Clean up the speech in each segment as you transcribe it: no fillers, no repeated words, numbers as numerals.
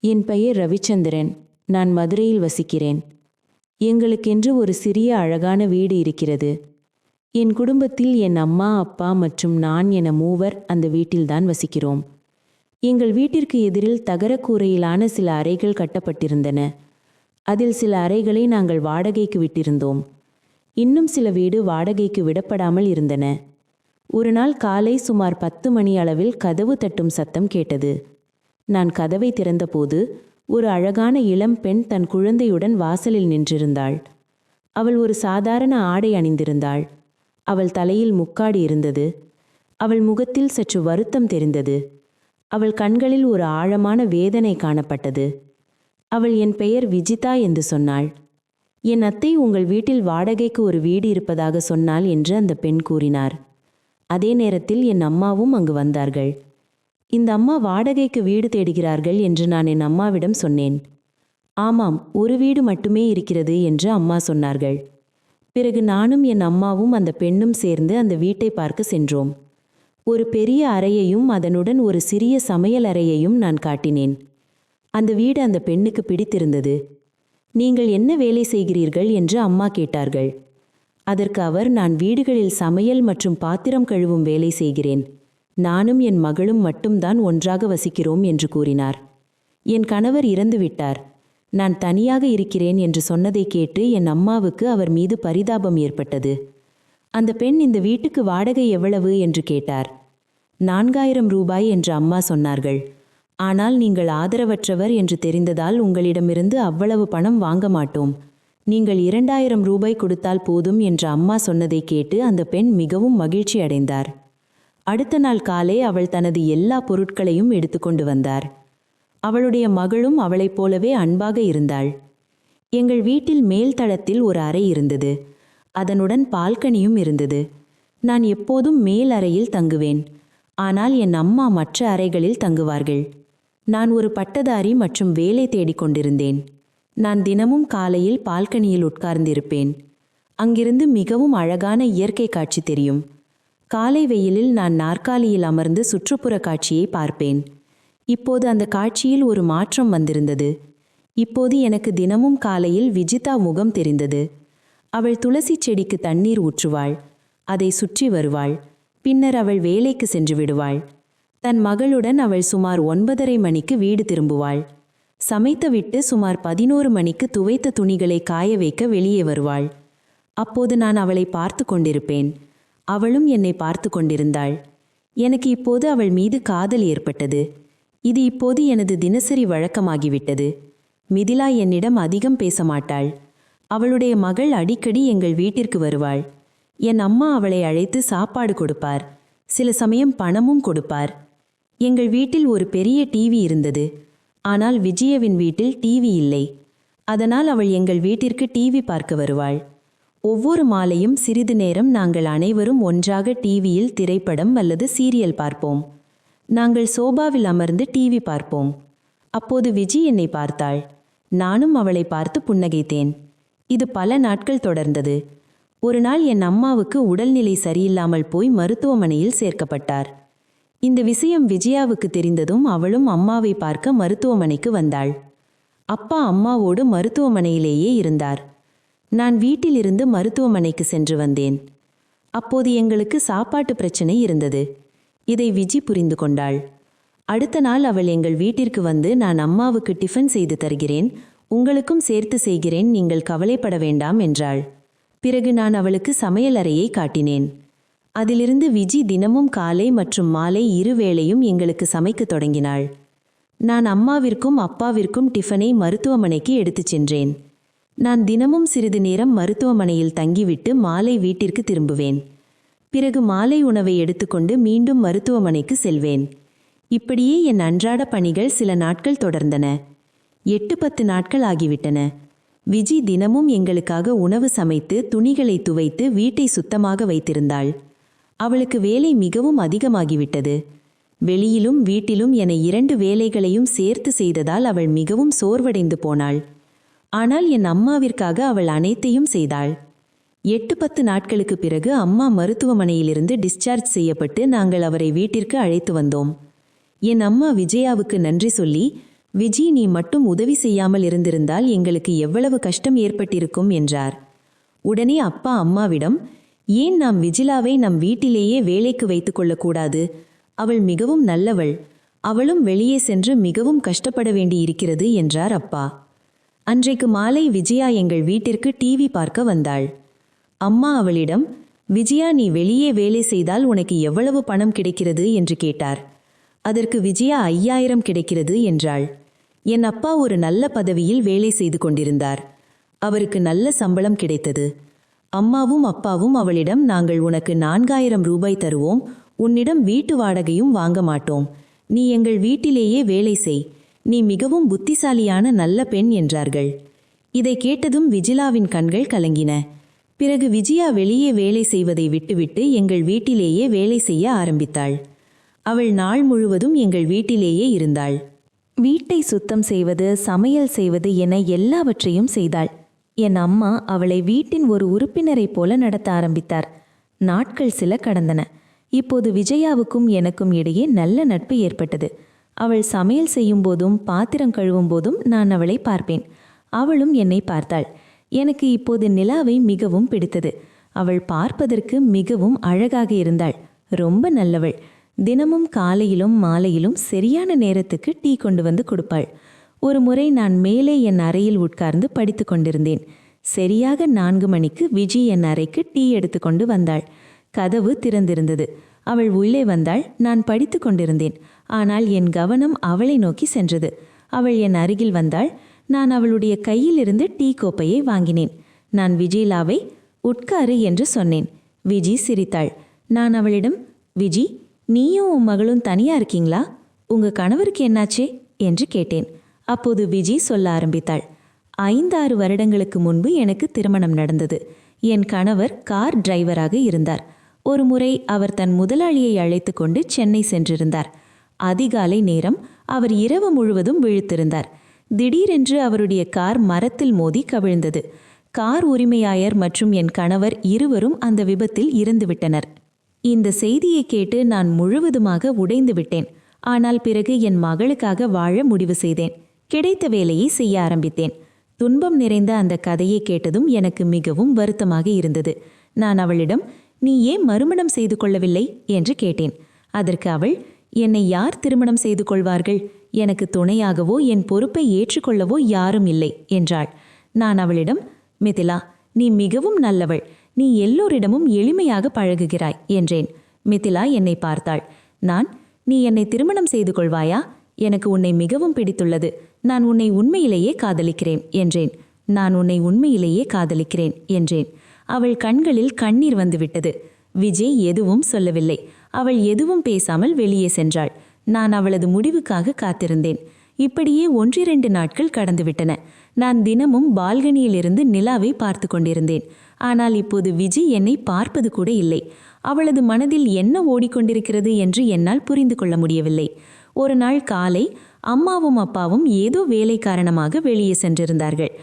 என் பெயர் ரவிச்சந்திரன். நான் மதுரையில் வசிக்கிறேன். எங்களுக்கென்று ஒரு சிறிய அழகான வீடு இருக்கிறது. என் குடும்பத்தில் என் அம்மா, அப்பா மற்றும் நான் என மூவர் அந்த வீட்டில்தான் வசிக்கிறோம். எங்கள் வீட்டிற்கு எதிரில் தகரக்கூரையிலான சில அறைகள் கட்டப்பட்டிருந்தன. அதில் சில அறைகளை நாங்கள் வாடகைக்கு விட்டிருந்தோம். இன்னும் சில வீடு வாடகைக்கு விடப்படாமல் இருந்தன. ஒரு நாள் காலை சுமார் 10 மணி அளவில் கதவு தட்டும் சத்தம் கேட்டது. நான் கதவை திறந்தபோது ஒரு அழகான இளம் பெண் தன் குழந்தையுடன் வாசலில் நின்றிருந்தாள். அவள் ஒரு சாதாரண ஆடை அணிந்திருந்தாள். அவள் தலையில் முக்காடி இருந்தது. அவள் முகத்தில் சற்று வருத்தம் தெரிந்தது. அவள் கண்களில் ஒரு ஆழமான வேதனை காணப்பட்டது. அவள் என் பெயர் விஜிதா என்று சொன்னாள். என் அத்தை உங்கள் வீட்டில் வாடகைக்கு ஒரு வீடு இருப்பதாக சொன்னாள் என்று அந்த பெண் கூறினார். அதே நேரத்தில் என் அம்மாவும் அங்கு வந்தார்கள். இந்த அம்மா வாடகைக்கு வீடு தேடுகிறார்கள் என்று நான் என் அம்மாவிடம் சொன்னேன். ஆமாம், ஒரு வீடு மட்டுமே இருக்கிறது என்று அம்மா சொன்னார்கள். பிறகு நானும் என் அம்மாவும் அந்த பெண்ணும் சேர்ந்து அந்த வீட்டை பார்க்க சென்றோம். ஒரு பெரிய அறையையும் அதனுடன் ஒரு சிறிய சமையல் அறையையும் நான் காட்டினேன். அந்த வீடு அந்த பெண்ணுக்கு பிடித்திருந்தது. நீங்கள் என்ன வேலை செய்கிறீர்கள் என்று அம்மா கேட்டார்கள். அதற்கு அவர், நான் வீடுகளில் சமையல் மற்றும் பாத்திரம் கழுவும் வேலை செய்கிறேன். நானும் என் மகளும் மட்டும்தான் ஒன்றாக வசிக்கிறோம் என்று கூறினார். என் கணவர் இறந்துவிட்டார். நான் தனியாக இருக்கிறேன் என்று சொன்னதை கேட்டு என் அம்மாவுக்கு அவர் மீது பரிதாபம் ஏற்பட்டது. அந்த பெண், இந்த வீட்டுக்கு வாடகை எவ்வளவு என்று கேட்டார். 4000 ரூபாய் என்று அம்மா சொன்னார்கள். ஆனால் நீங்கள் ஆதரவற்றவர் என்று தெரிந்ததால் உங்களிடமிருந்து அவ்வளவு பணம் வாங்க மாட்டோம். நீங்கள் 2000 ரூபாய் கொடுத்தால் போதும் என்று அம்மா சொன்னதை கேட்டு அந்த பெண் மிகவும் மகிழ்ச்சி அடைந்தார். அடுத்த நாள் காலை அவள் தனது எல்லா பொருட்களையும் எடுத்துக்கொண்டு வந்தார். அவளுடைய மகளும் அவளைப் போலவே அன்பாக இருந்தாள். எங்கள் வீட்டில் மேல் தளத்தில் ஒரு அறை இருந்தது. அதனுடன் பால்கனியும் இருந்தது. நான் எப்போதும் மேல் அறையில் தங்குவேன். ஆனால் என் அம்மா மற்ற அறைகளில் தங்குவார்கள். நான் ஒரு பட்டதாரி மற்றும் வேலை தேடிக்கொண்டிருந்தேன். நான் தினமும் காலையில் பால்கனியில் உட்கார்ந்திருப்பேன். அங்கிருந்து மிகவும் அழகான இயற்கை காட்சி தெரியும். காலை வெயிலில் நான் நாற்காலியில் அமர்ந்து சுற்றுப்புற காட்சியை பார்ப்பேன். இப்போது அந்த காட்சியில் ஒரு மாற்றம் வந்திருந்தது. இப்போது எனக்கு தினமும் காலையில் விஜிதா முகம் தெரிந்தது. அவள் துளசி செடிக்கு தண்ணீர் ஊற்றுவாள். அதை சுற்றி வருவாள். பின்னர் அவள் வேலைக்கு சென்று விடுவாள். தன் மகளுடன் அவள் சுமார் 9:30 மணிக்கு வீடு திரும்புவாள். சமைத்துவிட்டு சுமார் 11 மணிக்கு துவைத்த துணிகளை காய வைக்க வெளியே வருவாள். அப்போது நான் அவளை பார்த்து கொண்டிருப்பேன். அவளும் என்னை பார்த்து கொண்டிருந்தாள். எனக்கு இப்போது அவள் மீது காதல் ஏற்பட்டது. இது இப்போது எனது தினசரி வழக்கமாகிவிட்டது. மிதிலா என்னிடம் அதிகம் பேச மாட்டாள். அவளுடைய மகள் அடிக்கடி எங்கள் வீட்டிற்கு வருவாள். என் அம்மா அவளை அழைத்து சாப்பாடு கொடுப்பார். சில சமயம் பணமும் கொடுப்பார். எங்கள் வீட்டில் ஒரு பெரிய டிவி இருந்தது. ஆனால் விஜயவின் வீட்டில் டிவி இல்லை. அதனால் அவள் எங்கள் வீட்டிற்கு டிவி பார்க்க வருவாள். ஒவ்வொரு மாலையும் சிறிது நேரம் நாங்கள் அனைவரும் ஒன்றாக டிவியில் திரைப்படம் அல்லது சீரியல் பார்ப்போம். நாங்கள் சோபாவில் அமர்ந்து டிவி பார்ப்போம். அப்போது விஜி என்னை பார்த்தாள். நானும் அவளை பார்த்து புன்னகைத்தேன். இது பல நாட்கள் தொடர்ந்தது. ஒரு நாள் என் அம்மாவுக்கு உடல்நிலை சரியில்லாமல் போய் மருத்துவமனையில் சேர்க்கப்பட்டார். இந்த விஷயம் விஜயாவுக்கு தெரிந்ததும் அவளும் அம்மாவை பார்க்க மருத்துவமனைக்கு வந்தாள். அப்பா அம்மாவோடு மருத்துவமனையிலேயே இருந்தார். நான் வீட்டிலிருந்து மருத்துவமனைக்கு சென்று வந்தேன். அப்போது எங்களுக்கு சாப்பாட்டு பிரச்சனை இருந்தது. இதை விஜி புரிந்து கொண்டாள். அடுத்த நாள் அவள் எங்கள் வீட்டிற்கு வந்து, நான் அம்மாவுக்கு டிஃபன் செய்து தருகிறேன், உங்களுக்கும் சேர்த்து செய்கிறேன், நீங்கள் கவலைப்பட வேண்டாம் என்றாள். பிறகு நான் அவளுக்கு சமையலறையை காட்டினேன். அதிலிருந்து விஜி தினமும் காலை மற்றும் மாலை இருவேளையும் எங்களுக்கு சமைக்கத் தொடங்கினாள். நான் அம்மாவிற்கும் அப்பாவிற்கும் டிஃபனை மருத்துவமனைக்கு எடுத்துச் சென்றேன். நான் தினமும் சிறிது நேரம் மருத்துவமனையில் தங்கிவிட்டு மாலை வீட்டிற்கு திரும்புவேன். பிறகு மாலை உணவை எடுத்துக்கொண்டு மீண்டும் மருத்துவமனைக்கு செல்வேன். இப்படியே என் அன்றாட பணிகள் சில நாட்கள் தொடர்ந்தன. 8-10 நாட்கள் ஆகிவிட்டன. விஜி தினமும் எங்களுக்காக உணவு சமைத்து துணிகளை துவைத்து வீட்டை சுத்தமாக வைத்திருந்தாள். அவளுக்கு வேலை மிகவும் அதிகமாகிவிட்டது. வெளியிலும் வீட்டிலும் என 2 வேலைகளையும் சேர்த்து செய்ததால் அவள் மிகவும் சோர்வடைந்து போனாள். ஆனால் என் அம்மாவிற்காக அவள் அனைத்தையும் செய்தாள். 8-10 நாட்களுக்கு பிறகு அம்மா மருத்துவமனையிலிருந்து டிஸ்சார்ஜ் செய்யப்பட்டு நாங்கள் அவரை வீட்டிற்கு அழைத்து வந்தோம். என் அம்மா விஜயாவுக்கு நன்றி சொல்லி, விஜி, நீ மட்டும் உதவி செய்யாமல் இருந்திருந்தால் எங்களுக்கு எவ்வளவு கஷ்டம் ஏற்பட்டிருக்கும் என்றார். உடனே அப்பா அம்மாவிடம், ஏன் நாம் விஜிலாவை நம் வீட்டிலேயே வேலைக்கு வைத்துக் கொள்ளக்கூடாது? அவள் மிகவும் நல்லவள். அவளும் வெளியே சென்று மிகவும் கஷ்டப்பட வேண்டியிருக்கிறது என்றார் அப்பா. அன்றைக்கு மாலை விஜயா எங்கள் வீட்டிற்கு டிவி பார்க்க வந்தாள். அம்மா அவளிடம், விஜயா, நீ வெளியே வேலை செய்தால் உனக்கு எவ்வளவு பணம் கிடைக்கிறது என்று கேட்டார். அதற்கு விஜயா 5000 கிடைக்கிறது என்றாள். என் அப்பா ஒரு நல்ல பதவியில் வேலை செய்து கொண்டிருந்தார். அவருக்கு நல்ல சம்பளம் கிடைத்தது. அம்மாவும் அப்பாவும் அவளிடம், நாங்கள் உனக்கு 4000 ரூபாய் தருவோம், உன்னிடம் வீட்டு வாடகையும் வாங்க மாட்டோம், நீ எங்கள் வீட்டிலேயே வேலை செய், நீ மிகவும் புத்திசாலியான நல்ல பெண் என்றார்கள். இதை கேட்டதும் விஜிலாவின் கண்கள் கலங்கின. பிறகு விஜயா வெளியே வேலை செய்வதை விட்டுவிட்டு எங்கள் வீட்டிலேயே வேலை செய்ய ஆரம்பித்தாள். அவள் நாள் முழுவதும் எங்கள் வீட்டிலேயே இருந்தாள். வீட்டை சுத்தம் செய்வது, சமையல் செய்வது என எல்லாவற்றையும் செய்தாள். என் அம்மா அவளை வீட்டின் ஒரு உறுப்பினரைப் போல நடத்த ஆரம்பித்தார். நாட்கள் சில கடந்தன. இப்போது விஜயாவுக்கும் எனக்கும் இடையே நல்ல நட்பு ஏற்பட்டது. அவள் சமையல் செய்யும் போதும் பாத்திரம் கழுவும் போதும் நான் அவளை பார்ப்பேன். அவளும் என்னை பார்த்தாள். எனக்கு இப்போது நிலாவை மிகவும் பிடித்தது. அவள் பார்ப்பதற்கு மிகவும் அழகாக இருந்தாள். ரொம்ப நல்லவள். தினமும் காலையிலும் மாலையிலும் சரியான நேரத்துக்கு டீ கொண்டு வந்து கொடுப்பாள். ஒரு முறை நான் மேலே என் அறையில் உட்கார்ந்து படித்து கொண்டிருந்தேன். சரியாக 4 மணிக்கு விஜி என் அறைக்கு டீ எடுத்து கொண்டு வந்தாள். கதவு திறந்திருந்தது. அவள் உள்ளே வந்தாள். நான் படித்து கொண்டிருந்தேன். ஆனால் என் கவனம் அவளை நோக்கி சென்றது. அவள் என் அருகில் வந்தாள். நான் அவளுடைய கையிலிருந்து டீ கோப்பையை வாங்கினேன். நான் விஜிலாவை உட்காரு என்று சொன்னேன். விஜி சிரித்தாள். நான் அவளிடம், விஜி, நீயும் உன் மகளும் தனியா இருக்கீங்களா? உங்க கணவருக்கு என்னாச்சே என்று கேட்டேன். அப்போது விஜி சொல்ல ஆரம்பித்தாள். 5-6 வருடங்களுக்கு முன்பு எனக்கு திருமணம் நடந்தது. என் கணவர் கார் டிரைவராக இருந்தார். ஒரு முறை அவர் தன் முதலாளியை அழைத்து கொண்டு சென்னை சென்றிருந்தார். அதிகாலை நேரம். அவர் இரவு முழுவதும் விழித்திருந்தார். திடீரென்று அவருடைய கார் மரத்தில் மோதி கவிழ்ந்தது. கார் உரிமையாளர் மற்றும் என் கணவர் இருவரும் அந்த விபத்தில் இறந்துவிட்டனர். இந்த செய்தியை கேட்டு நான் முழுவதுமாக உடைந்து விட்டேன். ஆனால் பிறகு என் மகளுக்காக வாழ முடிவு செய்தேன். கிடைத்த வேலையை செய்ய ஆரம்பித்தேன். துன்பம் நிறைந்த அந்த கதையை கேட்டதும் எனக்கு மிகவும் வருத்தமாக இருந்தது. நான் அவளிடம், நீ ஏன் மறுமணம் செய்து கொள்ளவில்லை என்று கேட்டேன். அதற்கு அவள், என்னை யார் திருமணம் செய்து கொள்வார்கள்? எனக்கு துணையாகவோ என் பொறுப்பை ஏற்றுக்கொள்ளவோ யாரும் இல்லை என்றாள். நான் அவளிடம், மிதிலா, நீ மிகவும் நல்லவள். நீ எல்லோரிடமும் எளிமையாக பழகுகிறாய் என்றேன். மிதிலா என்னை பார்த்தாள். நான், நீ என்னை திருமணம் செய்து கொள்வாயா? எனக்கு உன்னை மிகவும் பிடித்துள்ளது. நான் உன்னை உண்மையிலேயே காதலிக்கிறேன் என்றேன். நான் உன்னை உண்மையிலேயே காதலிக்கிறேன் என்றேன். அவள் கண்களில் கண்ணீர் வந்துவிட்டது. விஜய் எதுவும் சொல்லவில்லை. அவள் எதுவும் பேசாமல் வெளியே சென்றாள். நான் அவளது முடிவுக்காக காத்திருந்தேன். இப்படியே 1-2 நாட்கள் கடந்துவிட்டன. நான் தினமும் பால்கனியிலிருந்து நிலாவை பார்த்து கொண்டிருந்தேன். ஆனால் இப்போது விஜய் என்னை பார்ப்பது கூட இல்லை. அவளது மனதில் என்ன ஓடிக்கொண்டிருக்கிறது என்று என்னால் புரிந்து கொள்ள முடியவில்லை. ஒரு நாள் காலை அம்மாவும் அப்பாவும் ஏதோ வேலை காரணமாக வெளியே சென்றிருந்தார்கள்.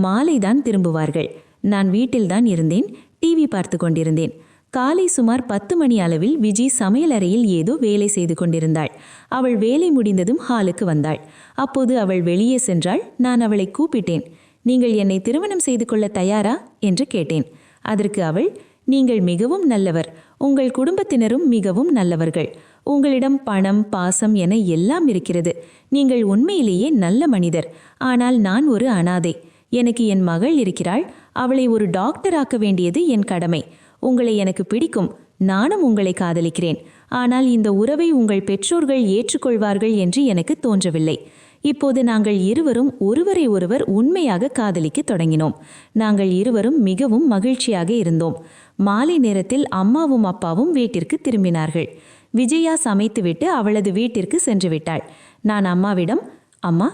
மாலைதான் திரும்புவார்கள். நான் வீட்டில்தான் இருந்தேன். டிவி பார்த்து கொண்டிருந்தேன். காலை சுமார் 10 மணி அளவில் விஜி சமையலறையில் ஏதோ வேலை செய்து கொண்டிருந்தாள். அவள் வேலை முடிந்ததும் ஹாலுக்கு வந்தாள். அப்போது அவள் வெளியே சென்றாள். நான் அவளை கூப்பிட்டேன். நீங்கள் என்னை திருமணம் செய்து கொள்ள தயாரா என்று கேட்டேன். அதற்கு அவள், நீங்கள் மிகவும் நல்லவர். உங்கள் குடும்பத்தினரும் மிகவும் நல்லவர்கள். உங்களிடம் பணம், பாசம் என எல்லாம் இருக்கிறது. நீங்கள் உண்மையிலேயே நல்ல மனிதர். ஆனால் நான் ஒரு அனாதை. எனக்கு என் மகள் இருக்கிறாள். அவளை ஒரு டாக்டர் ஆக்க வேண்டியது என் கடமை. உங்களை எனக்கு பிடிக்கும். நானும் உங்களை காதலிக்கிறேன். ஆனால் இந்த உறவை உங்கள் பெற்றோர்கள் ஏற்றுக்கொள்வார்கள் என்று எனக்கு தோன்றவில்லை. இப்போது நாங்கள் இருவரும் ஒருவரை ஒருவர் உண்மையாக காதலிக்க தொடங்கினோம். நாங்கள் இருவரும் மிகவும் மகிழ்ச்சியாக இருந்தோம். மாலை நேரத்தில் அம்மாவும் அப்பாவும் வீட்டிற்கு திரும்பினார்கள். விஜயா சமைத்துவிட்டு அவளது வீட்டிற்கு சென்று விட்டாள். நான் அம்மாவிடம், அம்மா,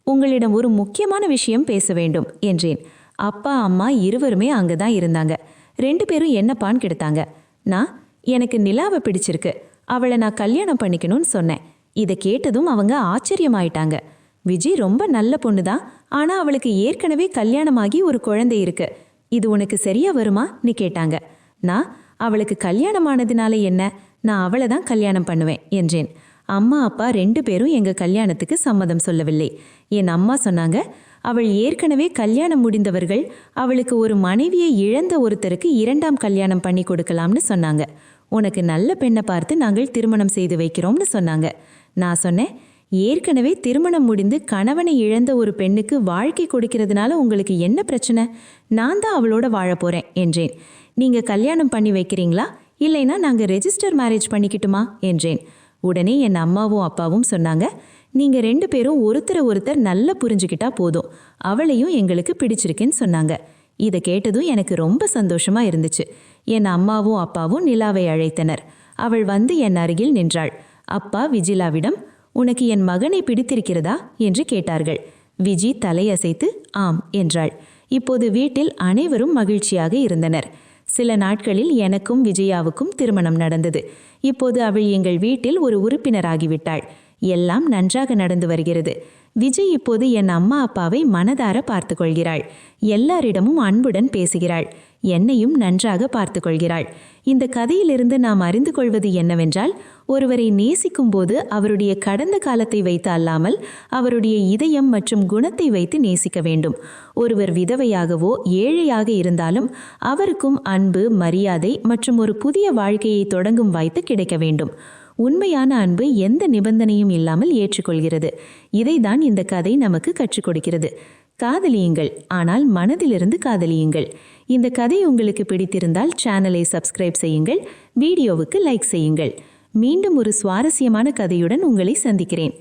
உங்களிடம் ஒரு முக்கியமான விஷயம் பேச வேண்டும் என்றேன். அப்பா அம்மா இருவருமே அங்கதான் இருந்தாங்க. 2 பேரும் என்னப்பான்னு கெடுத்தாங்க. நான், எனக்கு நிலாவை பிடிச்சிருக்கு, அவளை நான் கல்யாணம் பண்ணிக்கணும்னு சொன்னேன். இதை கேட்டதும் அவங்க ஆச்சரியமாயிட்டாங்க. விஜி ரொம்ப நல்ல பொண்ணுதான், ஆனா அவளுக்கு ஏற்கனவே கல்யாணமாகி ஒரு குழந்தை இருக்கு. இது உனக்கு சரியா வருமான்னு கேட்டாங்க. நான், அவளுக்கு கல்யாணமானதுனால என்ன, நான் அவளை தான் கல்யாணம் பண்ணுவேன் என்றேன். அம்மா அப்பா 2 பேரும் எங்க கல்யாணத்துக்கு சம்மதம் சொல்லவில்லை. என் அம்மா சொன்னாங்க, அவள் ஏற்கனவே கல்யாணம் முடிந்தவர்கள், அவளுக்கு ஒரு மனைவியை இழந்த ஒருத்தருக்கு 2ஆம் கல்யாணம் பண்ணி கொடுக்கலாம்னு சொன்னாங்க. உனக்கு நல்ல பெண்ணை பார்த்து நாங்கள் திருமணம் செய்து வைக்கிறோம்னு சொன்னாங்க. நான் சொன்னேன், ஏற்கனவே திருமணம் முடிந்து கணவனை இழந்த ஒரு பெண்ணுக்கு வாழ்க்கை கொடுக்கிறதுனால உங்களுக்கு என்ன பிரச்சனை? நான் தான் அவளோட வாழ போறேன் என்றேன். நீங்க கல்யாணம் பண்ணி வைக்கிறீங்களா, இல்லைன்னா நாங்க ரெஜிஸ்டர் மேரேஜ் பண்ணிக்கிட்டுமா என்றேன். உடனே என் அம்மாவும் அப்பாவும் சொன்னாங்க, நீங்க 2 பேரும் ஒருத்தர் நல்லா புரிஞ்சுக்கிட்டா போதும், அவளையும் எங்களுக்கு பிடிச்சிருக்குன்னு சொன்னாங்க. இதை கேட்டதும் எனக்கு ரொம்ப சந்தோஷமா இருந்துச்சு. என் அம்மாவும் அப்பாவும் நிலாவை அழைத்தனர். அவள் வந்து என் அருகில் நின்றாள். அப்பா விஜிலாவிடம், உனக்கு என் மகனை பிடித்திருக்கிறதா என்று கேட்டார்கள். விஜி தலையசைத்து ஆம் என்றாள். இப்போது வீட்டில் அனைவரும் மகிழ்ச்சியாக இருந்தனர். சில நாட்களில் எனக்கும் விஜயாவுக்கும் திருமணம் நடந்தது. இப்போது அவள் எங்கள் வீட்டில் ஒரு உறுப்பினராகிவிட்டாள். எல்லாம் நன்றாக நடந்து வருகிறது. விஜய் இப்போது என் அம்மா அப்பாவை மனதார பார்த்து கொள்கிறாள். எல்லாரிடமும் அன்புடன் பேசுகிறாள். என்னையும் நன்றாக பார்த்து கொள்கிறாள். இந்த கதையிலிருந்து நாம் அறிந்து கொள்வது என்னவென்றால், ஒருவரை நேசிக்கும் போது அவருடைய கடந்த காலத்தை வைத்து அல்லாமல் அவருடைய இதயம் மற்றும் குணத்தை வைத்து நேசிக்க வேண்டும். ஒருவர் விதவையாகவோ ஏழையாக இருந்தாலும் அவருக்கும் அன்பு, மரியாதை மற்றும் ஒரு புதிய வாழ்க்கையை தொடங்கும் வாய்ப்பு கிடைக்க வேண்டும். உண்மையான அன்பு எந்த நிபந்தனையும் இல்லாமல் ஏற்றுக்கொள்கிறது. இதைதான் இந்த கதை நமக்கு கற்றுக் கொடுக்கிறது. காதலியுங்கள், ஆனால் மனதிலிருந்து காதலியுங்கள். இந்த கதை உங்களுக்கு பிடித்திருந்தால் சேனலை சப்ஸ்கிரைப் செய்யுங்கள், வீடியோவுக்கு லைக் செய்யுங்கள். மீண்டும் ஒரு சுவாரஸ்யமான கதையுடன் உங்களை சந்திக்கிறேன்.